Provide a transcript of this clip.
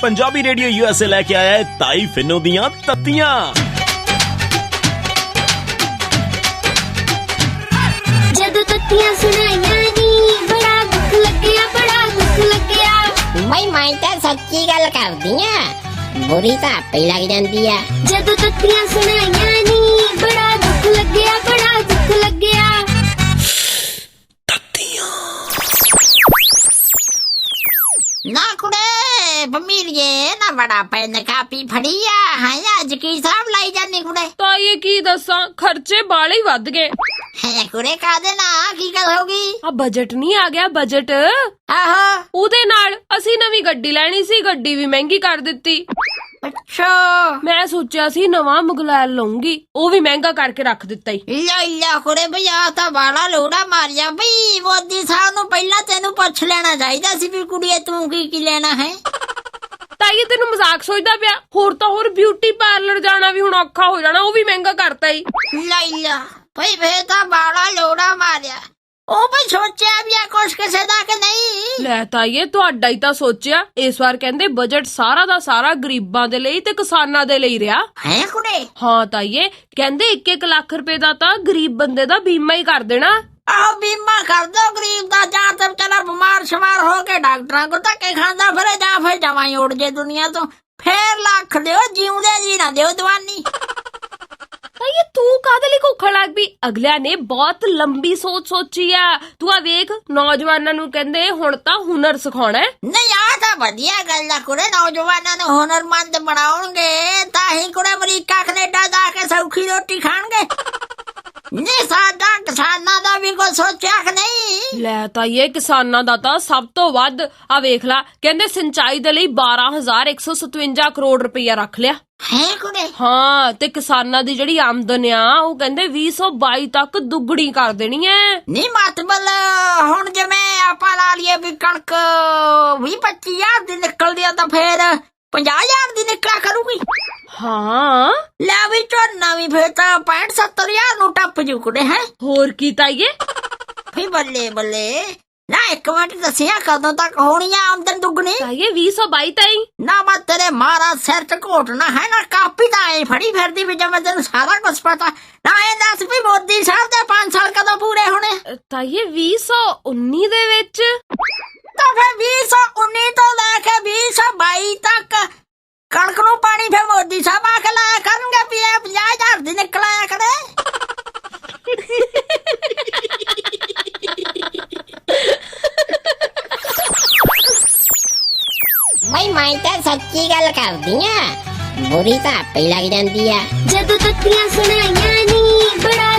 Punjabi radio USA लेके आया है ताई फिनो दियां तत्तियां। जदों तत्तियां सुनाइयां नी बड़ा दुख लग्या, बड़ा दुख लग्या। भाई मैं तो सच्ची गल करदी आ, बुरी तो आपे लग जांदी आ। जदों तत्तियां सुनाइयां नी बड़ा दुख लग्या, बड़ा दुख लग्या। ना कुड़े बमीरिए ना बड़ा पेन कापी फड़ी आ है अज की हिसाब लाई जानी कुड़े। ਤਾਂ ਇਹ ਕੀ ਦੱਸਾਂ, ਖਰਚੇ ਬਾਲੇ ਹੀ ਵੱਧ ਗਏ। है कुड़े का देना की गल होगी? ਆ ਬਜਟ ਨਹੀਂ ਆ ਗਿਆ, ਬਜਟ आहो ਉਹਦੇ ਨਾਲ ਅਸੀਂ ਨਵੀਂ ਗੱਡੀ ਲੈਣੀ ਸੀ, ਗੱਡੀ ਵੀ ਮਹਿੰਗੀ ਕਰ ਦਿੱਤੀ। अच्छा ਮੈਂ ਸੋਚਿਆ ਸੀ ਨਵਾਂ ਮੁਗਲੈਲ ਲਊਂਗੀ, ਉਹ ਵੀ ਮਹਿੰਗਾ ਕਰਕੇ ਰੱਖ ਦਿੱਤਾ ਈ। ला कुड़े भई आ तां बाला लोड़ा मारिया भई। मोदी साहब नूं पहला तेनू पुछ लेना चाहिदा सी भी कुड़िए तू की लेना है। ਤਾਂ ਇਹ ਤੈਨੂੰ ਮਜ਼ਾਕ ਸੋਚਦਾ ਪਿਆ? ਹੋਰ ਤਾਂ ਹੋਰ ਬਿਊਟੀ ਪਾਰਲਰ ਜਾਣਾ ਵੀ ਹੁਣ ਔਖਾ ਹੋ ਜਾਣਾ, ਉਹ ਵੀ ਮਹਿੰਗਾ ਕਰਤਾ ਈ। ला भई फे तां बाला लोड़ा मारिया। ਉਹ ਭਈ ਸੋਚਿਆ ਵੀ ਆ ਕੁਛ ਕਿਸੇ ਦਾ ਕਿ ਨਹੀਂ? ਲੈ ਤਾਈਏ ਤੁਹਾਡਾ ਹੀ ਤਾਂ ਸੋਚਿਆ। ਇਸ ਵਾਰ ਕਹਿੰਦੇ ਬਜਟ ਸਾਰਾ ਦਾ ਸਾਰਾ ਗਰੀਬਾਂ ਦੇ ਲਈ ਤੇ ਕਿਸਾਨਾਂ ਦੇ ਲਈ ਰਿਹਾ। ਹੈ ਕੁੜੇ? ਹਾਂ ਤਾਈਏ, ਕਹਿੰਦੇ 1-1 ਲੱਖ ਰੁਪਏ ਦਾ ਤਾਂ ਗਰੀਬ ਬੰਦੇ ਦਾ ਬੀਮਾ ਹੀ ਕਰ ਦੇਣਾ। ਆਹ ਬੀਮਾ ਕਰ ਦੋ ਗਰੀਬ ਦਾ, ਜਾਂ ਤਾਂ ਵਿਚਾਰਾ ਬਿਮਾਰ ਸ਼ਮਾਰ ਹੋ ਕੇ ਡਾਕਟਰਾਂ ਕੋਲ ਧੱਕੇ ਖਾਂਦਾ ਫਿਰੇ, ਜਾਂ ਫਿਰ ਜਮਾਂ ਹੀ ਉੱਡ ਜੇ ਦੁਨੀਆ ਤੋਂ। ਫੇਰ ਲੱਖ ਦਿਓ, ਜਿਉਂਦੇ ਜੀ ਨਾ ਦਿਓ ਦਵਾਨੀ। ਤਾਈਏ ਤੂੰ ਕਾਹਦੇ ਲਈ ਭੁੱਖਣ ਲੱਗ ਪਈ? ਅਗਲਿਆਂ ਨੇ ਬਹੁਤ ਲੰਬੀ ਸੋਚ ਸੋਚੀ ਆ। ਤੂੰ ਆ ਵੇਖ, ਨੌਜਵਾਨਾਂ ਨੂੰ ਕਹਿੰਦੇ ਹੁਣ ਤਾਂ ਹੁਨਰ ਸਿਖਾਉਣਾ ਹੈ। ਨਹੀਂ ਆ ਤਾਂ ਵਧੀਆ ਗੱਲ ਆ ਕੁੜੇ, ਨੌਜਵਾਨਾਂ ਨੂੰ ਹੁਨਰਮੰਦ ਬਣਾਉਣਗੇ ਤਾਂ ਹੀ ਕੁੜੇ ਅਮਰੀਕਾ ਕੈਨੇਡਾ ਜਾ ਕੇ ਸੌਖੀ ਰੋਟੀ ਖਾਣਗੇ। ਨਹੀਂ ਸਾਡਾ ਕਿਸਾਨਾਂ ਦਾ ਵੀ ਕੋਈ ਸੋਚਿਆ ਕਿ ਨਹੀਂ? ਲੈ ਤਾਈਏ ਕਿਸਾਨਾਂ ਦਾ ਤਾਂ ਸਭ ਤੋਂ ਵੱਧ। ਆ ਵੇਖ ਲਾ, ਕਹਿੰਦੇ ਸਿੰਚਾਈ ਦੇ ਲਈ 12,157 ਕਰੋੜ ਰੁਪਇਆ ਰੱਖ ਲਿਆ। ਹੈ ਕੁੜੇ? ਹਾਂ, ਤੇ ਕਿਸਾਨਾਂ ਦੀ ਜਿਹੜੀ ਆਮਦਨ ਆ ਉਹ ਕਹਿੰਦੇ 2022 ਤੱਕ ਦੁੱਗਣੀ ਕਰ ਦੇਣੀ ਐ। ਨਹੀਂ ਮਤਲਬ ਹੁਣ ਜਿਵੇਂ ਆਪਾਂ ਲਾ ਲਈਏ ਵੀ ਕਣਕ 20-25 ਹਜ਼ਾਰ ਦੀ ਨਿਕਲਦੀ ਆ ਤਾਂ ਫੇਰ 50 ਹਜ਼ਾਰ ਦੀ ਨਿਕਲਿਆ ਕਰੂਗੀ। ਹਾਂ ਲੈ ਵੀ ਝੋਨਾ ਵੀ ਫੇਰ ਤਾਂ 65-70 ਹਜ਼ਾਰ ਨੂੰ ਟੱਪ ਜੂ ਕੁੜੇ। ਹੈ ਹੋਰ ਕੀ ਤਾਈਏ? ਫੇ ਬੱਲੇ ਬੱਲੇ। ਨਾ ਇੱਕ ਮਿੰਟ ਦੱਸਿਆ ਕਦੋਂ ਤੱਕ ਹੋਣੀ ਆ ਆਮਦਨ ਦੁੱਗਣੀ? ਤਾਈਏ 2022 ਤਾਈ। ਨਾ ਮੈਂ ਤੇਰੇ ਮਾਰਾ ਸਿਰ ਚ ਘੋਟਣਾ ਹੈ ਨਾ, ਕਾਪੀ ਤਾਂ ਐ ਫੜੀ ਫਿਰਦੀ ਵੀ ਜਿਵੇਂ ਤੈਨੂੰ ਸਾਰਾ ਕੁਝ ਪਤਾ। ਨਾ ਇਹ ਦੱਸ ਵੀ ਮੋਦੀ ਸਾਹਿਬ ਦੇ 5 ਸਾਲ ਕਦੋਂ ਪੂਰੇ ਹੋਣੇ? ਤਾਈਏ 2019 ਦੇ ਵਿੱਚ। ਤਾਂ ਫਿਰ 2019 ਤੋਂ ਲੈ ਕੇ 2022 ਤੱਕ ਕਣਕ ਨੂੰ ਪਾਣੀ ਫੇ ਮੋਦੀ ਸਾਹਿਬ ਆ ਕੇ ਲਾਇਆ ਕਰਨਗੇ ਵੀ ਇਹ 50,000 ਦੀ ਨਿਕਲ ਆਇਆ ਕਰੇ। भाई मैं तो सच्ची गल करदी आ, बुरी तो आपे लग जांदी आ। जदों तत्तियां सुनाइयां नी बड़ा